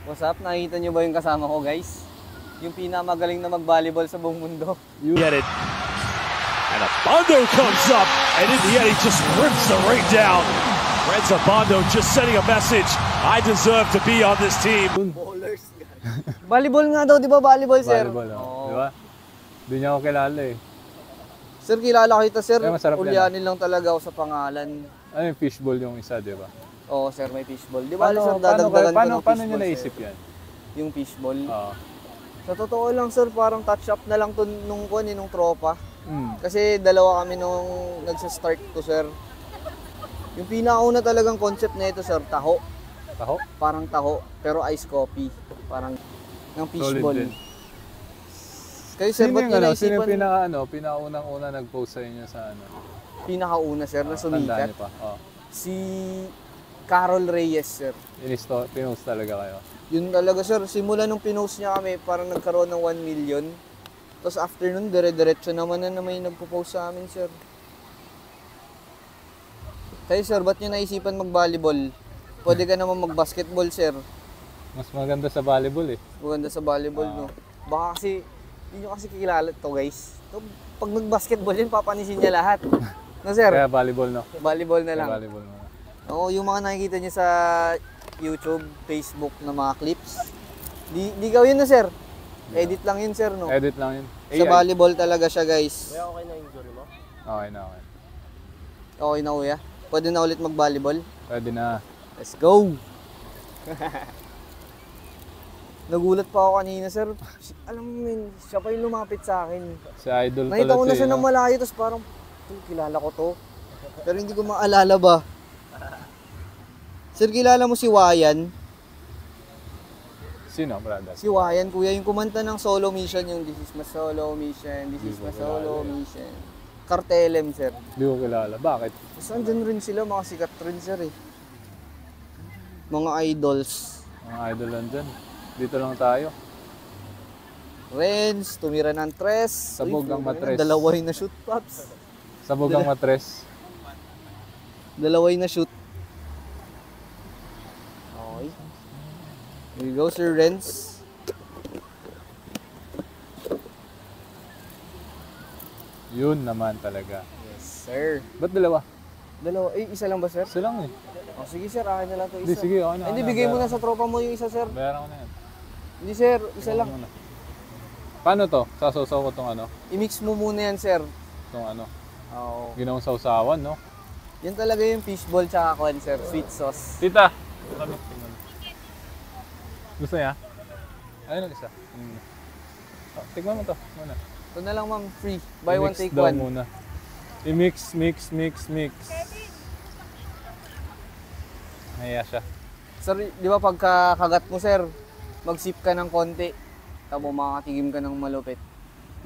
What's up? Nakikita nyo ba yung kasama ko, guys? Yung pinamagaling na mag-volleyball sa buong mundo. You get it. And Abondo comes up, and in the end, he just rips the ring down. Renzo Abondo just sending a message. I deserve to be on this team. Ballers. Volleyball nga daw, di ba? Volleyball, sir? Volleyball, oh. Di ba? Hindi niya ako kilala eh. Sir, kilala kita, sir. Ulyanin lang talaga ako sa pangalan. Ano yung fishball yung isa, di ba? Oo, sir, may fishball. Di ba, sir, dadagdagan ko ng fishball, paano niyo naisip yan? Yung fishball? Oo. Sa totoo lang, sir, parang touch up na lang to nung tropa. Kasi dalawa kami nung nagsa-start to, sir. Yung pinakauna talagang concept na ito, sir, taho. Taho? Parang taho, pero ice coffee. Parang ng fishball. Solid din. Kayo, sir, ba't nyo naisipan? Sino yung pinakaunang-una nag-post sa inyo sa ano? Pinakauna, sir, na sumikat? Tandaan niyo pa. Oh. Si Carol Reyes, sir. Pinost talaga kayo? Yun talaga, sir. Simula nung pinost niya kami, parang nagkaroon ng 1 million. Tapos after nun, dire-diretso naman na may nagpo-post sa amin, sir. Kayo, sir, ba't nyo naisipan mag-volleyball? Pwede ka naman mag-basketball, sir. Mas maganda sa volleyball eh. Maganda sa volleyball, no? Baka kasi, hindi nyo kasi kilala to, guys. Pag nag-basketball yun, papanisin niya lahat. No, sir? Kaya volleyball, no? Volleyball na lang. Volleyball na. Oo, yung mga nakikita niyo sa YouTube, Facebook na mga clips. Di gawin na, sir. Edit lang yun, sir, no? Edit lang yun. Sa volleyball talaga siya, guys. Kuya, okay na yung injury mo? Okay na, okay. Okay na, kuya. Pwede na ulit mag-volleyball. Pwede na. Let's go! Nagulat pa ako kanina, sir. Alam mo, siya pa yung lumapit sa akin. Si Idol pala. Nakita ko na siya ng malayo, tapos parang, kilala ko to. Pero hindi ko maalala ba. Sir, kilala mo si Wayan? Sino, brother? Si Wayan, kuya, yung kumanta ng solo mission, yung This is my solo mission, this is my solo mission. Cartelem, sir. Hindi ko kilala. Bakit? Tapos andun rin sila, mga sikat rin, sir, eh. Mga idols. Mga idol lang dyan. Dito lang tayo. Renz, tumira ng tres. Sabog ang matres. Dalaway na shoot, Pops. Sabog ang matres. Dalaway na shoot. Okay. Here you go, Sir Renz. Yun naman talaga. Yes, sir. Ba't dalawa? Dalawa. Eh, isa lang ba, sir? Isa lang eh. Oh, sige, sir. Akin na lang to isa. Hindi, sige. Okay na. Hindi, bigay mo na sa tropa mo yung isa, sir. Bayaran ko na yan. Hindi, sir. Isa lang. Muna. Paano to? Sasaw-saw ko tong ano? I-mix mo muna yan, sir. Tong ano? Oo. Ginawang sausawan, no? Yan talaga yung fishball tsaka kwan, sir. Sweet sauce. Tita! Gusto niya? Ayun ang isa. Tignan mo to muna. Ito na lang, ma'am. Free. Buy one, take daw one. Muna. I-mix, mix. Naya siya. Sir, di ba pagka kagat mo, sir, mag-sip ka ng konti. Tapos makakatigim ka ng malupit.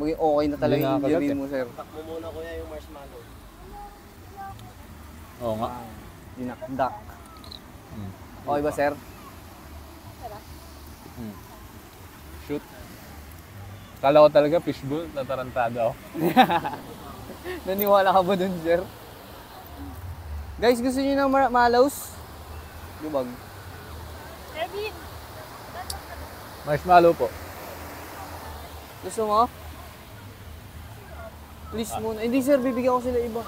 Maging okay na talaga yung injury mo, sir. Takmo muna, kuya, yung marshmallow. Oo nga. Dinakdak. Okay ba, sir? Shoot. Kala ko talaga fishbowl, natarantado ako. Naniwala ka ba dun, sir? Guys, gusto niyo ng malaws? Lubag. Marshmallow po. Gusto mo? Please muna. Hindi, sir, bibigyan ko sila iba.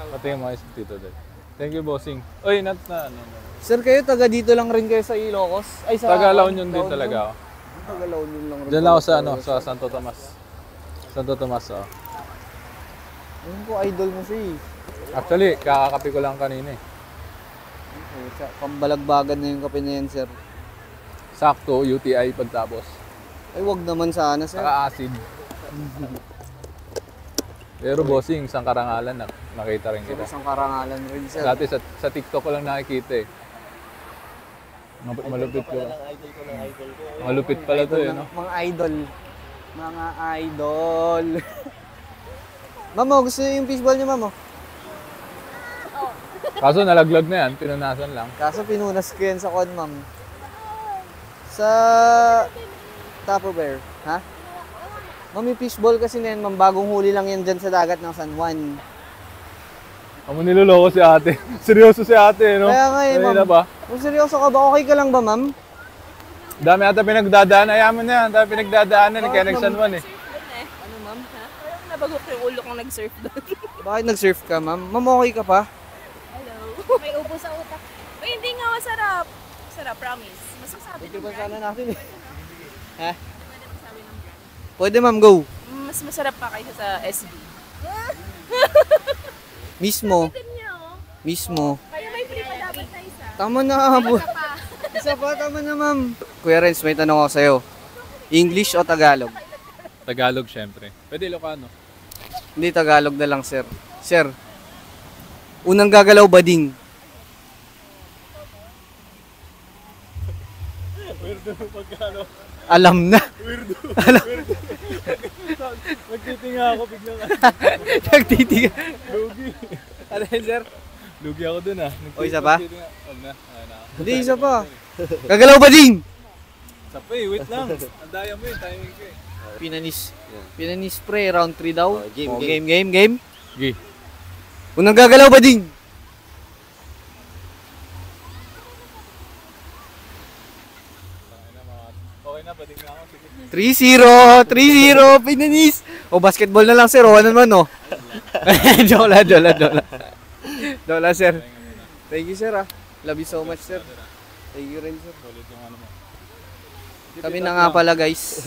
Pati yung mga dito din. Thank you, bossing. Oy, not na. Sir, kayo taga dito lang rin kayo sa Ilocos? Ay, sa Taga La Union din talaga ako. Taga La Union lang rin. Diyan lang ako sa ano, sa Santo Tomas. Santo Tomas, oh. Ayun ko, idol mo siya eh. Actually, kakakapi ko lang kanina eh. Pambalagbagan na yung kape na yan, sir. Sakto, UTI pagtapos. Ay, wag naman sana, sir. Saka acid. Pero bossing, isang karangalan na nakita rin kita. Isang karangalan rin, sir. Dati sa TikTok ko lang nakikita eh. Malupit ko. Idol ko ng idol ko. Malupit pala to eh, no? Mga idol. Mga idol. Mamo, gusto niyo yung fishball niyo, mamo? Kaso nalaglag na yan, pinunasan lang. Kaso pinunas ko yan sa kwan, ma'am. Sa Tupperware, ha? Ma'am, yung fishball kasi na yan, ma'am, bagong huli lang yan dyan sa dagat ng San Juan. Amo niloloko si ate. Seryoso si ate, no? Kaya nga eh, Kanina ma'am. ba? Kung seryoso ka ba, okay ka lang ba, ma'am? Dami ata pinagdadaan. Ayaw mo na yan. Dami pinagdadaanan. Kaya nag-San Juan eh. Ano, ma'am? Ha? Parang nabagok yung ulo kong nag-surf doon. Bakit nag-surf ka, ma'am? Ma'am, okay ka pa? Hello? May upo sa utak. Uy, hindi nga masarap. Masarap, promise. Mas masabi Picture ng pa brand. sana natin eh. Ha? Pwede masabi ng brand. Pwede, ma'am, go. Mas masarap pa kaysa sa SB. Mismo. Tignan niyo. Mismo. Kaya may free pa dapat na isa. Tama na, po. Isa pa, tama na, ma'am. Kuya Renz, may tanong ako sa'yo. English o Tagalog? Tagalog, syempre. Pwede Ilocano. Hindi, Tagalog na lang, sir. Sir, unang gagalaw bading. Alam na. Nagtitinga ako biglang. Nagtitiga. Lugi. Ano yun, sir? Lugi ako dun ah. O, isa pa? Huwag na. Ayun na. Hindi, isa pa. Gagalaw bading. Isa pa eh. Wait lang. Ang daya mo yun. Timing ko eh. Pinanis. Pinanis pre, round 3 daw. game, O, game. game. Gi. Unang gagalaw bading. Okay na. Bading na ako. Sige. 3-0, Pinanis. O, basketball na lang, sir. O, ano naman, o. Joke lang, sir. Thank you, sir, ah. Love you so much, sir. Thank you rin, sir. Solid yung ano mo. Kami na nga pala, guys.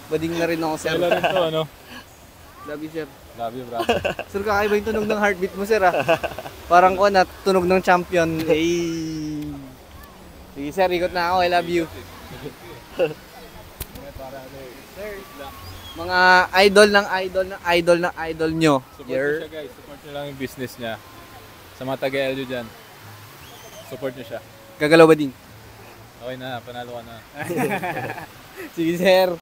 Bading na rin ako, sir. Kailan rin to ano? Love you, sir. Love you, brother. Sir, kakaiba yung tunog ng heartbeat mo, sir, ah. Parang ko na, tunog ng champion. Hey. Sige, sir, ikot na ako. I love you. Mga idol nyo. Support nyo siya guys. Support nyo lang yung business niya. Sa mga taga-LU dyan. Support nyo siya. Gagalaw bading. Okay na. Panalo ka na. Sige, sir.